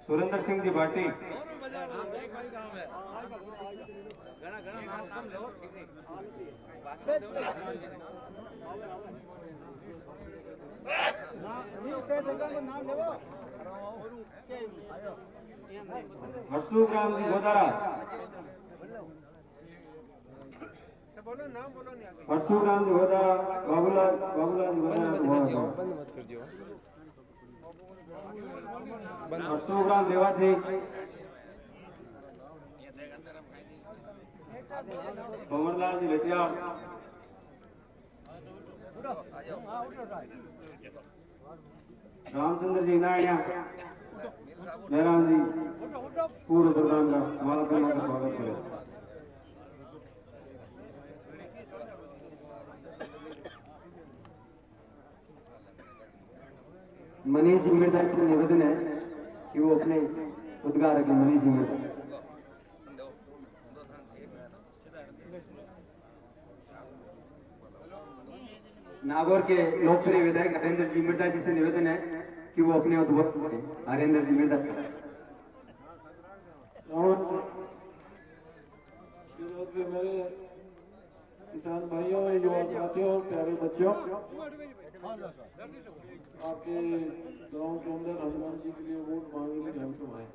सुरेंद्र सिंह जी भाटी, हर्षुग्राम जी गोदारा, हर्षुग्राम जी गोदारा, बाबूलाल बाबूलाल जी गोदारा, हर्षुग्राम देवासी, भंवरलाल जी लटिया, रामचंद्र जी नायणिया, जयराम जी पूर्व प्रधान का माला का स्वागत करें। मनीष जी मिर्जा से निवेदन है कि वो अपने उद्गारक मनीष जी मिर्जा। नागौर के लोकप्रिय विधायक हरेंद्र जी मिर्जा जी से निवेदन है कि वो अपने उद्गारक हरेंद्र जी मिर्जा। मेरे किसान भाइयों, युवा साथियों, प्यारे बच्चों, आपके गांव के अंदर हनुमान जी के लिए वोट मांगने के जनसभाएं।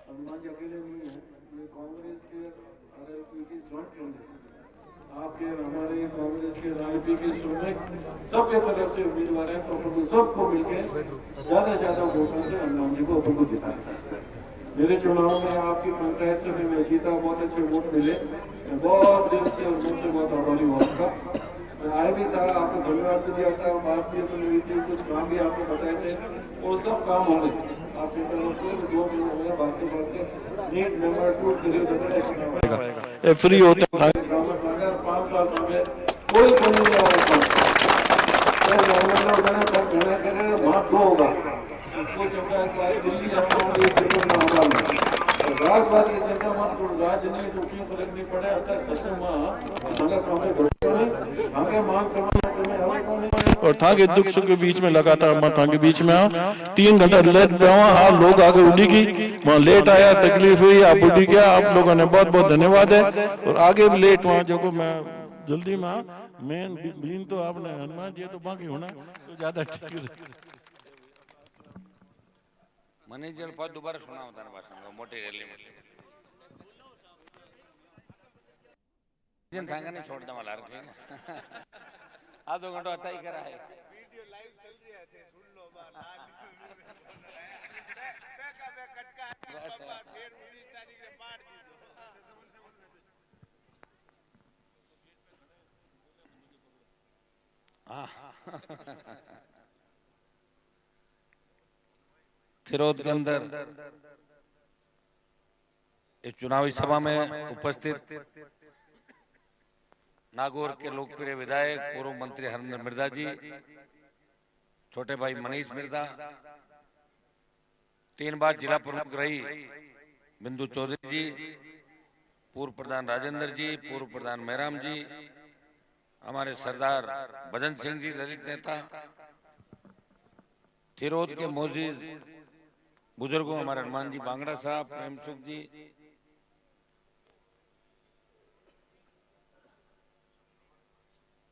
हनुमान जी अकेले नहीं है, ये कांग्रेस के आरएलपी की जॉइंट कैंडिडेट, आपके हमारे कांग्रेस के आरएलपी के सोने सब के तरफ से उम्मीदवार हैं, तो अपन सबको मिलकर ज्यादा वोटों से हनुमान जी को अपन को जिताना। मेरे चुनाव में आपकी पंचायत से मैं जीता, बहुत अच्छे वोट मिले, बहुत दिन से उनसे बहुत आभारी हुआ था। मैं आया भी था, आपको धन्यवाद भी दिया था, बात भी अपनी हुई थी, कुछ काम भी आपको बताए थे, वो सब काम हो गए। आपकी तरफ से 2 महीने हो गए, बात नीट नंबर 2 फ्री होता है। 5 साल हो गए, कोई कमी नहीं होगा। दिल्ली राजबाद की जनता मत करो, राजनीति तो क्यों फर्क नहीं पड़े अगर और था के दुख सुख के बीच में लगातार मैं था के बीच में 3 घंटा लेट पावा। हाँ, लोग आगे उड़ी की वहाँ लेट आया, तकलीफ हुई, आप उड़ी गया, आप लोगों ने बहुत बहुत धन्यवाद है। और आगे भी लेट वहाँ जो को मैं जल्दी में मेन बीन तो आपने हनुमान जी तो बाकी होना तो ज्यादा ठीक है। मैनेजर बहुत दोबारा सुना होता है भाषण मोटी रैली में थांगा नहीं छोड़ने वाला आधो घंटा आता ही करा है। वीडियो लाइव चल रही है, सुन लो बात फिर 19 तारीख में पार थिरोद के अंदर इस चुनावी सभा में उपस्थित नागौर के लोकप्रिय विधायक पूर्व मंत्री हरेंद्र मिर्जा जी, छोटे भाई मनीष मिर्जा, 3 बार जिला प्रमुख रही बिंदु चौधरी जी, पूर्व प्रधान राजेंद्र जी, पूर्व प्रधान मेहराम जी, हमारे सरदार भजन सिंह जी दलित नेता, थिरोद के मौजूद बुजुर्गों हमारे हनुमान जी बांगड़ा साहब, प्रेम सुख जी,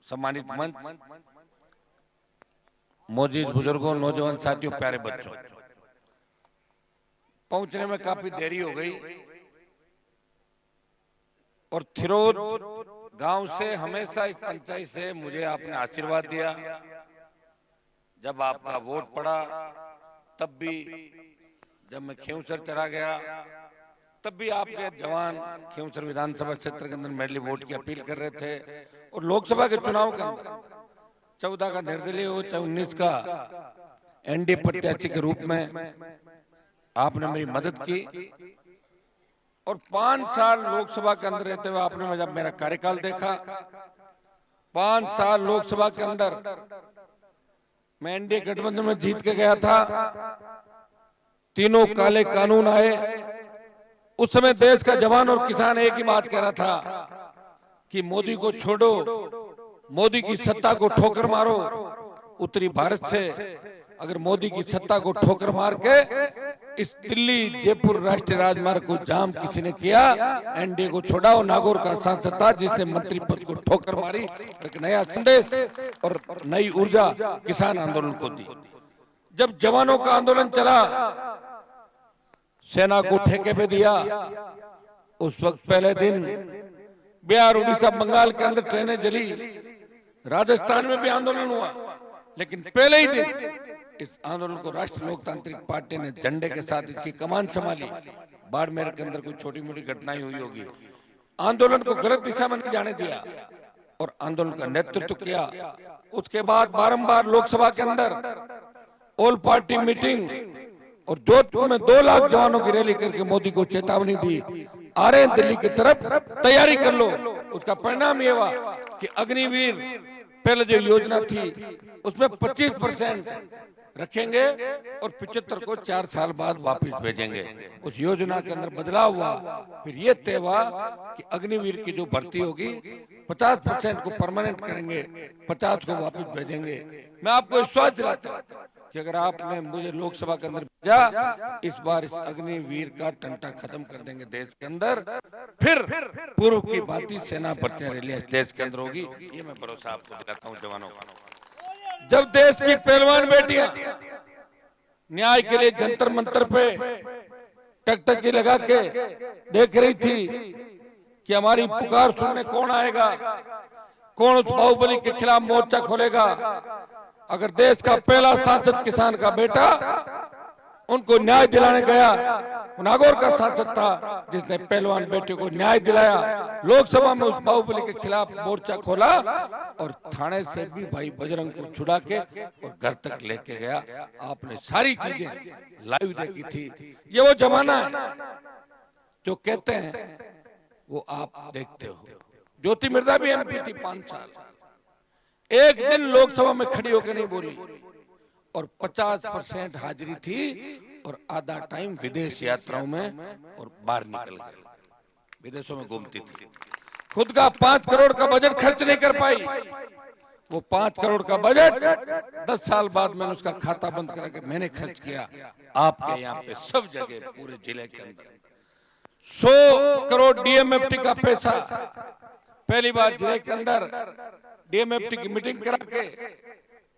सम्मानित मंच, मौजूद बुजुर्गों, नौजवान साथियों, प्यारे बच्चों, पहुंचने में काफी देरी हो गई और थिरोद गांव से हमेशा इस पंचायत से मुझे आपने आशीर्वाद दिया। जब आपका वोट पड़ा तब भी, जब मैं खींवसर चला गया तब भी आपके जवान खींवसर विधानसभा क्षेत्र के अंदर मेरे लिए वोट की अपील कर रहे थे। और लोकसभा के चुनाव के अंदर 14 का निर्दलीय हो चाहे 19 का एनडीए प्रत्याशी के रूप में आपने मेरी मदद की और 5 साल लोकसभा के अंदर रहते हुए आपने जब मेरा कार्यकाल देखा, 5 साल लोकसभा के अंदर मैं एनडीए गठबंधन में जीत के गया था, तीनों काले कानून आए। उस समय देश का जवान और किसान एक ही बात कह रहा था कि मोदी को छोड़ो, मोदी की सत्ता को ठोकर मारो। उत्तरी भारत से अगर मोदी की सत्ता को ठोकर मार के इस दिल्ली जयपुर राष्ट्रीय राजमार्ग को जाम किसी ने किया, एनडीए को छोड़ाओ। नागौर का सांसद था जिसने मंत्री पद को ठोकर मारी, एक नया संदेश और नई ऊर्जा किसान आंदोलन को दी। जब जवानों का आंदोलन चला, सेना को ठेके पे दिया, उस वक्त पहले दिन बिहार, उड़ीसा, बंगाल के अंदर ट्रेनें जली, राजस्थान में भी आंदोलन हुआ, लेकिन पहले ही दिन इस आंदोलन को राष्ट्रीय लोकतांत्रिक पार्टी ने झंडे के साथ इसकी कमान संभाली। बाड़मेर के अंदर कोई छोटी मोटी घटनाएं हुई होगी, आंदोलन को गलत दिशा में नहीं जाने दिया और आंदोलन का नेतृत्व किया। उसके बाद बारंबार लोकसभा के अंदर ऑल पार्टी मीटिंग और जोधपुर में 2 लाख जवानों की रैली करके मोदी को चेतावनी दी, आ रहे हैं दिल्ली की तरफ, तैयारी कर लो। उसका परिणाम ये हुआ कि अग्निवीर पहले जो योजना थी उसमें 25% रखेंगे और 75 को 4 साल बाद वापस भेजेंगे। उस योजना के अंदर बदलाव हुआ। फिर ये तय हुआ कि अग्निवीर की जो भर्ती होगी 50% को परमानेंट करेंगे, 50 को वापस भेजेंगे। मैं आपको विश्वास दिलाता हूँ कि अगर आपने मुझे लोकसभा के अंदर भेजा, इस बार इस अग्निवीर का टंटा खत्म कर देंगे देश के अंदर। फिर पूर्व की भांति सेना भर्तियां रैलियां देश के अंदर होगी, ये मैं भरोसा आपको दिलाता हूँ जवानों का। जब देश की पहलवान बेटियां न्याय के लिए जंतर मंतर पे टकटकी लगा के देख रही थी कि हमारी पुकार सुनने कौन आएगा, कौन उस बाहुबली के खिलाफ मोर्चा खोलेगा, अगर देश का पहला सांसद किसान का बेटा उनको न्याय दिलाने गया, नागौर का सांसद था जिसने पहलवान बेटे को न्याय दिलाया, लोकसभा में उस बाहुबली के खिलाफ मोर्चा खोला और थाने से भी भाई बजरंग को छुड़ा के और घर तक लेके गया। आपने सारी चीजें लाइव देखी थी। ये वो जमाना है जो कहते हैं वो आप देखते हो। ज्योति मिर्धा भी एमपी थी 5 साल, एक दिन लोकसभा में खड़ी होकर नहीं बोली और 50% हाजिरी थी और आधा टाइम विदेश यात्राओं में और बाहर निकल गई, विदेशों में घूमती थी। खुद का 5 करोड़ का बजट खर्च नहीं कर पाई। वो 5 करोड़ का बजट 10 साल बाद मैंने उसका खाता बंद करा के मैंने खर्च किया आपके यहाँ पे सब जगह पूरे जिले के अंदर। 100 करोड़ डीएमएफटी का पैसा पहली बार जिले के अंदर डीएमएफटी की मीटिंग करा के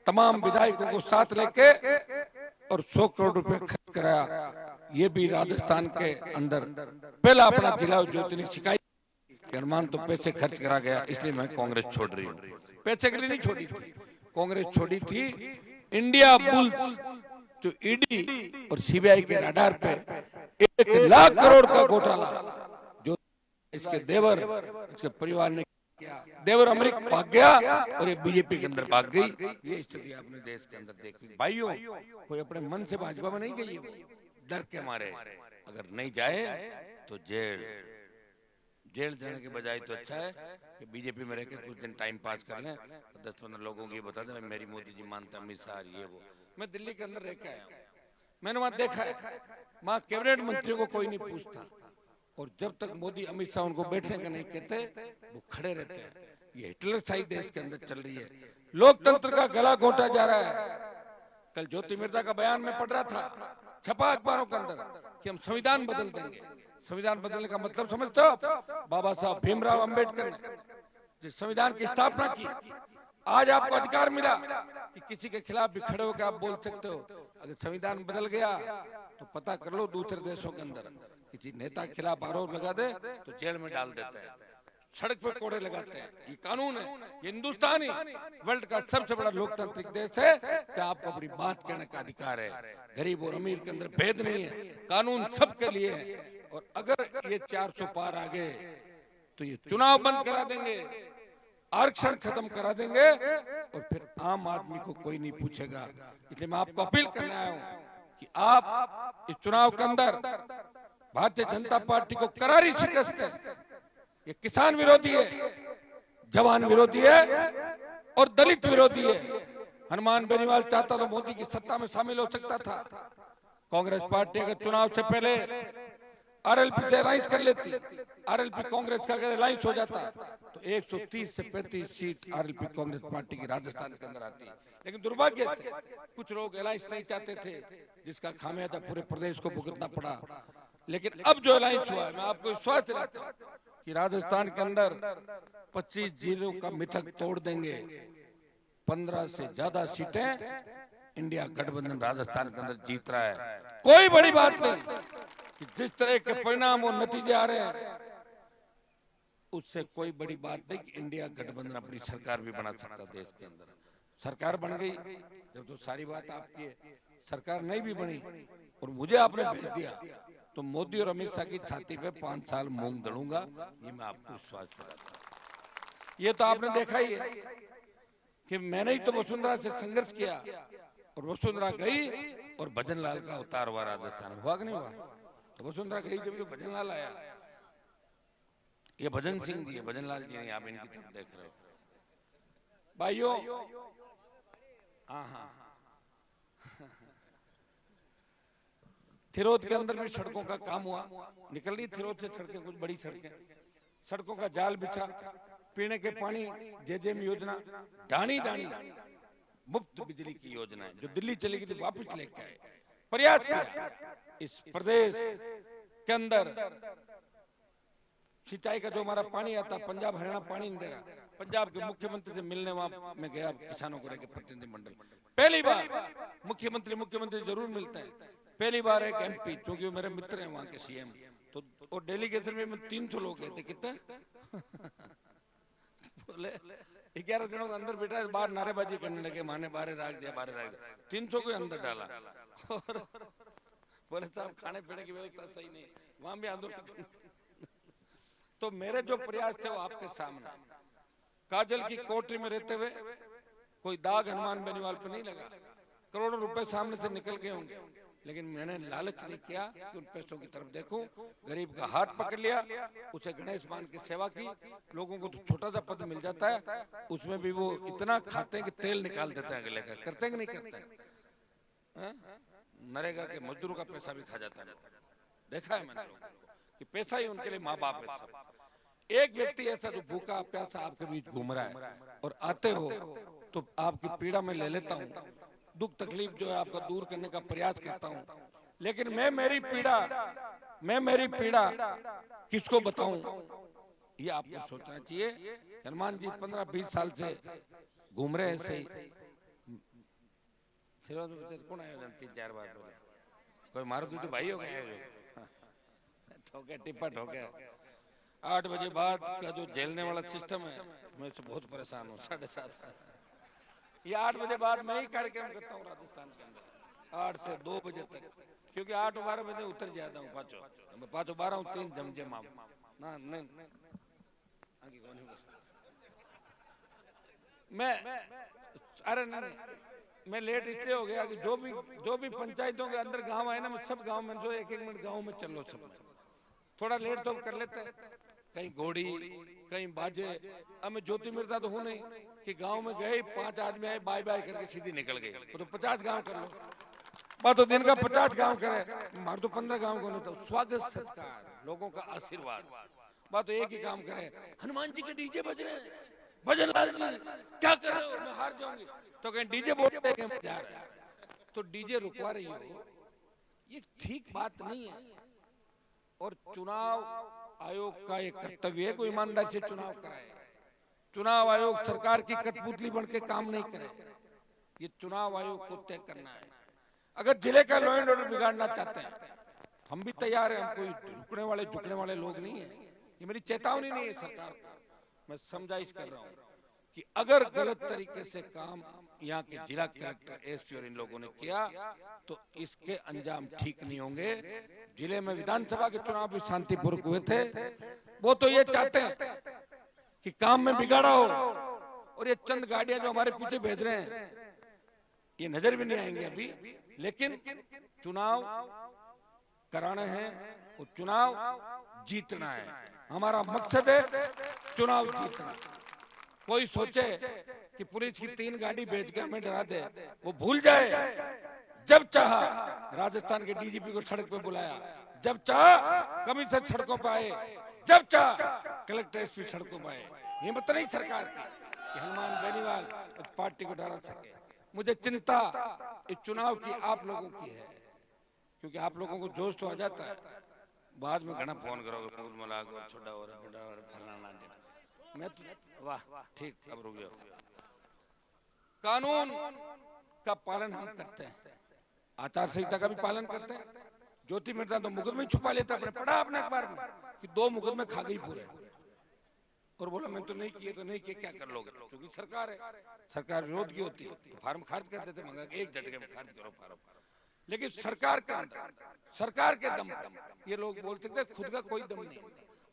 तमाम विधायकों को साथ लेके और 100 करोड़ रुपए खर्च कराया। ये भी राजस्थान के अंदर पहला अपना जिला ज्योति ने शिकायत कि हनुमान तो पैसे खर्च करा गया, इसलिए मैं कांग्रेस छोड़ रही हूँ। पैसे के लिए नहीं छोड़ी थी, कांग्रेस छोड़ी थी इंडिया बुल्स जो ईडी और सीबीआई के रडार पे 1 लाख करोड़ का घोटाला जो इसके देवर, इसके परिवार ने, देवर अमेरिका भाग गया और ये बीजेपी के अंदर भाग गई। ये स्थिति आपने देश के अंदर देखी। भाइयों, कोई अपने मन से भाजपा में नहीं गई है, डर के मारे। अगर नहीं जाए तो जेल जाने के बजाय तो अच्छा है कि बीजेपी में रहकर कुछ दिन टाइम पास कर लें, 10-15 लोगों को ये बता दें मेरी मोदी जी मानते अमित शाह ये वो। मैं दिल्ली के अंदर रह के आया हूँ, मैंने वहां देखा है वहां कैबिनेट मंत्रियों को कोई नहीं पूछता और जब तक मोदी अमित शाह उनको बैठने का नहीं कहते वो खड़े रहते हैं। ये हिटलर साइड देश के अंदर चल रही है, लोकतंत्र का गला घोटा जा रहा है। कल ज्योति मिर्धा का बयान में पढ़ रहा था, छपा अखबारों के अंदर कि हम संविधान बदल देंगे। संविधान बदलने का मतलब समझते हो? बाबा साहब भीमराव अंबेडकर ने जिस संविधान की स्थापना की, आज आपको अधिकार मिला कि किसी के खिलाफ भी खड़े होकर आप बोल सकते हो। अगर संविधान बदल गया तो पता कर लो दूसरे देशों के अंदर किसी नेता के खिलाफ आरोप लगा दे तो जेल में डाल देते हैं, सड़क पे कोड़े लगाते हैं। ये कानून है, ये हिंदुस्तान ही वर्ल्ड का सबसे बड़ा लोकतांत्रिक देश है कि आपको अपनी बात कहने का अधिकार है। गरीब और अमीर के अंदर भेद नहीं है, कानून सबके लिए है। और अगर ये 400 पार आ गए तो ये चुनाव बंद करा देंगे, आरक्षण खत्म करा देंगे और फिर आम आदमी को कोई नहीं पूछेगा। इसलिए मैं आपको अपील करने आया हूं कि आप इस चुनाव के अंदर भारतीय जनता पार्टी को करारी शिकस्त है। ये किसान विरोधी है, जवान विरोधी है और दलित विरोधी है। हनुमान बेनीवाल चाहता तो मोदी की सत्ता में शामिल हो सकता था। कांग्रेस पार्टी अगर चुनाव से पहले आरएलपी से अलायंस कर लेती, आरएलपी कांग्रेस का अगर अलायंस हो जाता तो 130 से 35 सीट आरएलपी कांग्रेस पार्टी की राजस्थान के अंदर आती। लेकिन दुर्भाग्य से कुछ लोग अलायंस नहीं चाहते थे, जिसका खामियाजा पूरे प्रदेश को भुगतना पड़ा। लेकिन अब जो अलायंस हुआ है, मैं आपको विश्वास दिलाता हूं कि राजस्थान के अंदर 25 जिलों का मिथक तोड़ देंगे। 15 से ज्यादा सीटें इंडिया गठबंधन राजस्थान के अंदर जीत रहा है। कोई बड़ी बात नहीं कि जिस तरह के परिणाम और नतीजे आ रहे हैं, उससे कोई बड़ी बात नहीं कि इंडिया गठबंधन अपनी सरकार भी बना सकता देश के अंदर। सरकार बन गई जब तो सारी बात आपकी है, सरकार नहीं भी बनी और मुझे आपने भेज दिया तो मोदी और अमित शाह की छाती पे 5 साल मूंग दड़ूंगा, ये मैं आपको विश्वास कराता हूं। ये तो आपने देखा ही है कि मैंने ही तो वसुंधरा से संघर्ष किया और वसुंधरा गई और भजन लाल का उतार हुआ राजस्थान में। हुआ कि नहीं हुआ? तो वसुंधरा गई जब भजन लाल आया, ये भजन सिंह जी है, भजन लाल जी नहीं, आप इनकी तरफ देख रहे हो भाइयों। हाँ, थिरोद के अंदर भी सड़कों का काम हुआ, निकल रही थिरोद से सड़कें, कुछ बड़ी सड़कें, सड़कों का जाल बिछा, पीने के पानी जेजेएम योजना, ढाणी ढाणी मुफ्त बिजली की योजना है जो दिल्ली चली गई थी, वापस लेके आए। प्रयास किया इस प्रदेश के अंदर सिंचाई का जो हमारा पानी आता, पंजाब हरियाणा पानी नहीं दे रहा। पंजाब के मुख्यमंत्री से मिलने वहां मैं गया, किसानों को लेकर प्रतिनिधिमंडल, पहली बार मुख्यमंत्री जरूर मिलते हैं, पहली बार एक एमपी, क्योंकि वो मेरे मित्र हैं वहां के सीएम, तो और डेलीगेशन में 300 लोग गए थे। कितने? बोले 11 जनों के अंदर बैठा, बाहर नारेबाजी करने लगे, माने बाहर राख दिया, बाहर राख दिया, 300 को अंदर डाला और बोले साहब खाने पीने की व्यवस्था सही नहीं, वहां भी आंदोलन। तो मेरे जो प्रयास थे वो आपके सामने। काजल की कोठरी में रहते हुए कोई दाग हनुमान बेनीवाल पे नहीं लगा, करोड़ों रुपए सामने से निकल गए होंगे, लेकिन मैंने लालच नहीं किया कि उन पैसों की तरफ देखूं। गरीब का हाथ पकड़ लिया, उसे गणेश मान की सेवा की। लोगों को तो छोटा सा पद मिल जाता है, उसमें भी वो इतना खाते हैं कि तेल निकाल देते हैं अगले का। करते हैं कि नहीं करते? नरेगा के मजदूरों का पैसा भी खा जाता है, देखा है मैंने लोगों को कि पैसा ही उनके लिए माँ बाप है सब। एक व्यक्ति ऐसा जो भूखा प्यासा आपके बीच घूम रहा है और आते हो तो आपकी पीड़ा में ले लेता हूँ, दुख तकलीफ जो है आपका दूर करने का प्रयास करता हूँ, लेकिन मैं मेरी पीड़ा किसको बताऊं, ये आपको सोचना चाहिए। हनुमान जी 15-20 साल से घूम रहे हैं ऐसे ही। कौन आया 3-4 बार? कोई मारो तो भाई हो गया, ठोके टिप्पा ठोके। 8 बजे बाद का जो झेलने वाला सिस्टम है, मैं इससे बहुत परेशान हूँ। 7:30 ये 8 बजे बाद मैं ही कार्यक्रम करता हूँ राजस्थान के अंदर, 8 से 2 बजे तक, क्योंकि 8-12 बजे उतर जाता हूँ। पाँचों 12 3 जमजम ना नहीं मैं, अरे नहीं, मैं लेट इसलिए हो गया कि जो भी पंचायतों के अंदर गांव है ना, मैं सब गांव में जो 1-1 मिनट गांव में चल लो, सब में थोड़ा लेट तो कर लेते हैं, कहीं घोड़ी कहीं बाजे। अब मैं ज्योति मिर्जा तो हूं नहीं कि गांव में गए 5 आदमी आए बाय बाय करके सीधी निकल गए, तो 50 गांव कर लो। बात तो दिन का 50 गांव करे, मार तो 15 गांव को नहीं। स्वागत सत्कार, लोगों का आशीर्वाद, बात तो एक ही काम करे। हनुमान जी के डीजे बज रहे हैं, भजन लाल जी क्या कर रहे हो, मैं हार जाऊंगी, तो कहीं डीजे बोल रहे हैं जा रहे हैं, तो डीजे रुकवा रही हो, ये ठीक बात नहीं है। और चुनाव आयोग का ये कर्तव्य है, कोई ईमानदारी से चुनाव कराए। चुनाव आयोग सरकार की कठपुतली बन के काम नहीं करे, ये चुनाव आयोग को तय करना है। अगर जिले का लॉ एंड ऑर्डर बिगाड़ना चाहते हैं, हम भी तैयार हैं, हम कोई रुकने वाले झुकने वाले लोग नहीं है। ये मेरी चेतावनी नहीं है सरकार को, मैं समझाइश कर रहा हूँ कि अगर गलत तरीके से काम यहाँ के जिला कलेक्टर, एसपी और इन लोगों ने किया तो इसके अंजाम ठीक नहीं होंगे। जिले में विधानसभा के चुनाव भी शांतिपूर्वक हुए थे, वो तो ये चाहते हैं कि काम में बिगाड़ा हो, और ये चंद गाड़ियां जो हमारे पीछे भेज रहे हैं ये नजर भी नहीं आएंगे अभी, लेकिन चुनाव कराने हैं और चुनाव जीतना है। हमारा मकसद है चुनाव जीतना। कोई सोचे कि पुलिस की 3 गाड़ी भेज के हमें डरा दे, वो भूल जाए। जब चाहा राजस्थान के डीजीपी को सड़क पे बुलाया, जब चाह कमिश्नर सड़कों पर आए, जब चाह कलेक्टर एसपी सड़कों पर आए। हिम्मत नहीं सरकार की कि हनुमान बेनीवाल उस पार्टी को डरा सके। मुझे चिंता इस चुनाव की आप लोगों की है, क्योंकि आप लोगों को जोश तो आ जाता है, बाद में घना फोन करोगे छोटा और फलाना। मैं तो वाह ठीक, अब रुक जाओ। कानून का पालन हम करते हैं, आचार संहिता का भी पालन करते हैं। ज्योति मिर्जा तो मुकदमे छुपा लेता, अपने पढ़ा अपने अखबार में कि 2 मुकदमे खा गई पूरे, और बोला मैं तो नहीं किए, तो नहीं किए, क्या कर लोगे? क्योंकि सरकार है, सरकार विरोध की होती है तो फार्म खारिज कर देते, मंगा के एक झटके में खारिज करो फार्म। लेकिन सरकार के अंदर, सरकार के दम पर ये लोग बोलते थे खुद का कोई दम नहीं,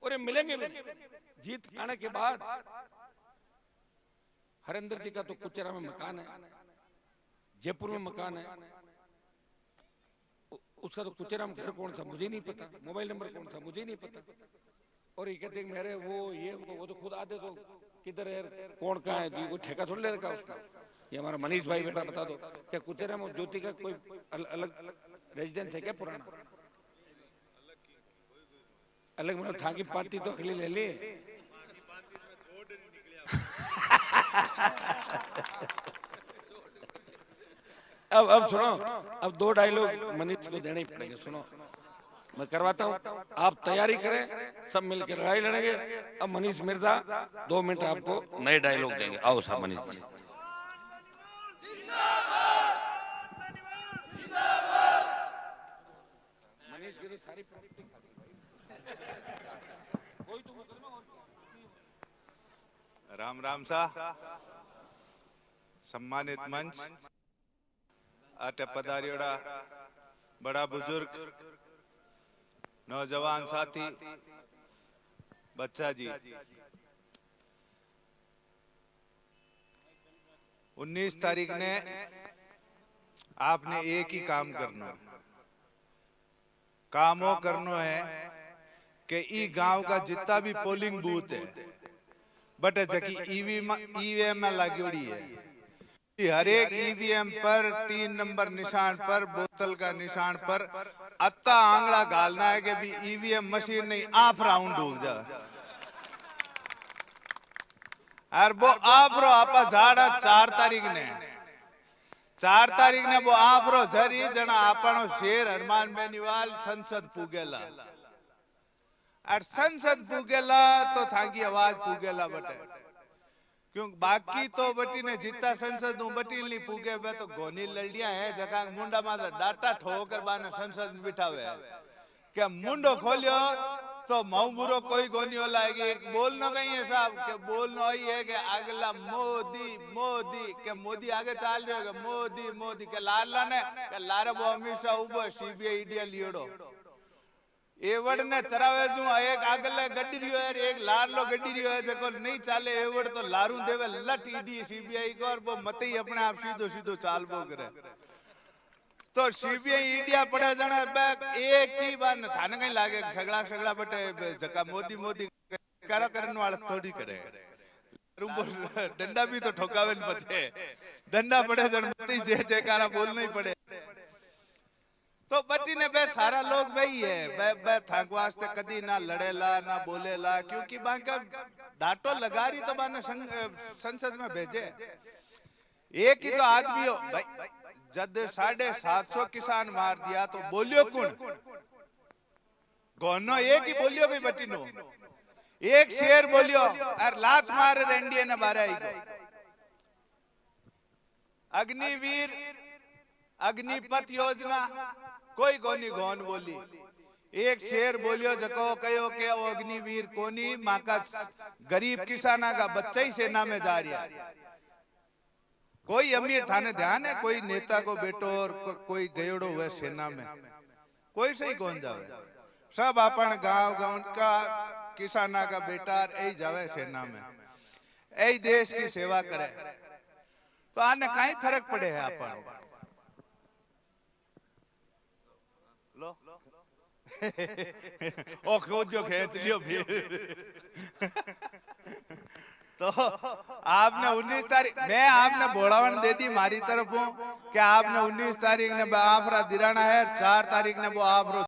और ये मिलेंगे भी नहीं। जीत आने के बाद हरिंदर जी का तो कुचेरा में मकान है, जयपुर में मकान है, उसका तो कुचेरा में घर कौन सा मुझे नहीं पता, मोबाइल नंबर कौन सा मुझे नहीं पता। और ये कहते हैं मेरे वो तो खुद आते तो किधर है, कौन कहाँ है, जी को ठेका थोड़ी ले रखा उसका। ये हमारा मनीष भाई बेटा बता दो, क्या कुचेरा में ज्योति का कोई अलग रेजिडेंस है क्या पुराना? अलग मतलब थाकी पाती तो अगली ले ली। अब सुनो, अब 2 डायलॉग मनीष को देने ही पड़ेंगे। सुनो, मैं करवाता हूँ, आप तैयारी करें, सब मिलकर लड़ाई लड़ेंगे। अब मनीष मिर्जा 2 मिनट आपको नए डायलॉग देंगे। आओ साहब मनीष जी। मनीष की तो सारी कोई तो राम राम सा सम्मानित मंच अटे पधारियोड़ा बड़ा बुजुर्ग नौजवान साथी बच्चा जी, 19 तारीख ने आपने एक ही काम करना, कामों करनो है कि ई गांव का जितना भी पोलिंग बूथ है बट जकी ईवीएम में लागोड़ी है, हर एक ईवीएम पर 3 नंबर निशान पर, बोतल का निशान पर अत्ता आंगड़ा गालना है कि भी ईवीएम मशीन नहीं आप राउंड डूब जा। और वो आप रो आपा झाड़ा 4 तारीख ने वो आप रो जरी जना आपनो शेर हनुमान बेनीवाल संसद पुगेला, और संसद पुगेला तो थाकी आवाज पुगेला बटे, क्यों बाकी तो बटी ने जितना संसद नु बटी नहीं पुगे बे तो गोनी लड़िया है जगह मुंडा मात्र डाटा ठोकर बाने संसद में बिठावे क्या मुंडो खोलियो तो मऊबुरो कोई गोनी होला है कि एक बोलना कहीं है साहब के बोलना ही है कि अगला मोदी मोदी के मोदी आगे चाल रहे हो मोदी मोदी के लाला ने के लारे वो हमेशा उबो सीबीआई ईडी लियोड़ो एवड़ ने चरावे जू एक आगले गड्डी रियो है एक लारलो गड्डी रियो है जको नहीं चाले एवड़ तो लारू देवे लट ईडी सीबीआई को और वो मत ही अपने आप सीधो सीधो चाल बो करे तो सीबीआई ईडिया पड़े जना एक ही बार थाने कहीं लागे सगला सगला बटे जका मोदी मोदी करा करने वाला थोड़ी करे डंडा भी तो ठोकावे न बचे डंडा पड़े जन मत ही जे जयकारा बोलना ही पड़े तो बटी ने बे सारा लोग वही है बे थाक वास्ते कदी ना लड़ेला ना बोलेला क्योंकि बांका डाटो लगा रही तो बाने संसद में भेजे एक ही तो आदमी हो भाई जद 750 किसान मार दिया तो बोलियो कौन गोनो एक ही बोलियो कोई बटी नो एक शेर बोलियो और लात मारे रेंडिया ने बारे आई को अग्निवीर अग्निपथ योजना कोई कोनी गौन बोली एक शेर बोलियो जको कहो के वो अग्निवीर कोनी माँ का गरीब किसाना का बच्चा ही सेना में जा रहा है कोई अमीर थाने ध्यान है कोई नेता को बेटो और कोई गयोड़ो हुए सेना में कोई सही कौन जावे सब अपन गांव गांव का किसाना का बेटा यही जावे सेना में यही देश की सेवा करे तो आने कहीं फर्क पड़े है अपन लो ओ खुद जो खेच लियो फिर तो आपने 19 तारीख मैं आपने बोड़ावन दे दी मारी तरफ हूँ कि आपने 19 तारीख ने आपरा दिराना है 4 तारीख ने वो आप